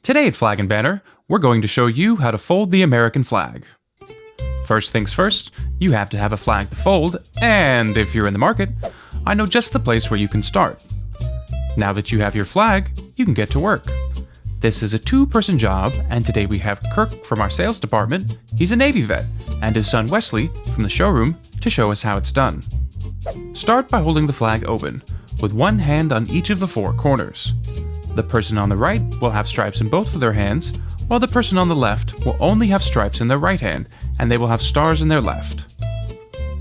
Today at Flag and Banner, we're going to show you how to fold the American flag. First things first, you have to have a flag to fold, and if you're in the market, I know just the place where you can start. Now that you have your flag, you can get to work. This is a two-person job, and today we have Kirk from our sales department, he's a Navy vet, and his son Wesley from the showroom to show us how it's done. Start by holding the flag open, with one hand on each of the four corners. The person on the right will have stripes in both of their hands, while the person on the left will only have stripes in their right hand, and they will have stars in their left.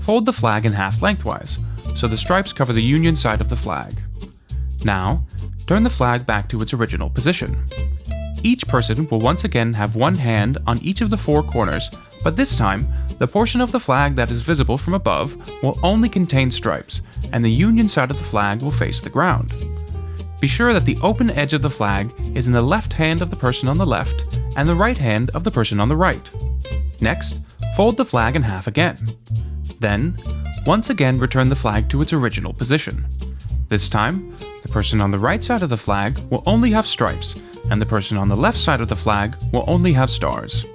Fold the flag in half lengthwise, so the stripes cover the Union side of the flag. Now, turn the flag back to its original position. Each person will once again have one hand on each of the four corners, but this time, the portion of the flag that is visible from above will only contain stripes, and the Union side of the flag will face the ground. Be sure that the open edge of the flag is in the left hand of the person on the left and the right hand of the person on the right. Next, fold the flag in half again. Then, once again return the flag to its original position. This time, the person on the right side of the flag will only have stripes, and the person on the left side of the flag will only have stars.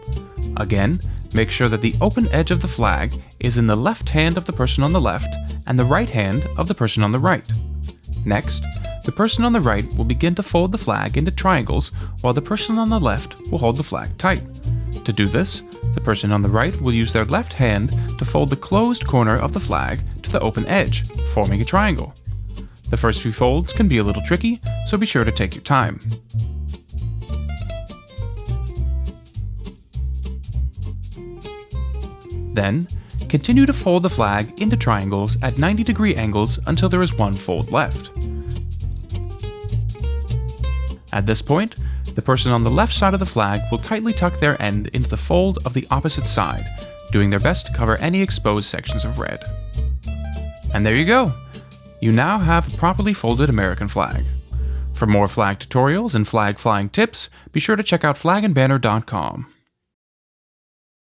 Again, make sure that the open edge of the flag is in the left hand of the person on the left and the right hand of the person on the right. Next, the person on the right will begin to fold the flag into triangles while the person on the left will hold the flag tight. To do this, the person on the right will use their left hand to fold the closed corner of the flag to the open edge, forming a triangle. The first few folds can be a little tricky, so be sure to take your time. Then, continue to fold the flag into triangles at 90-degree angles until there is one fold left. At this point, the person on the left side of the flag will tightly tuck their end into the fold of the opposite side, doing their best to cover any exposed sections of red. And there you go! You now have a properly folded American flag. For more flag tutorials and flag flying tips, be sure to check out FlagandBanner.com.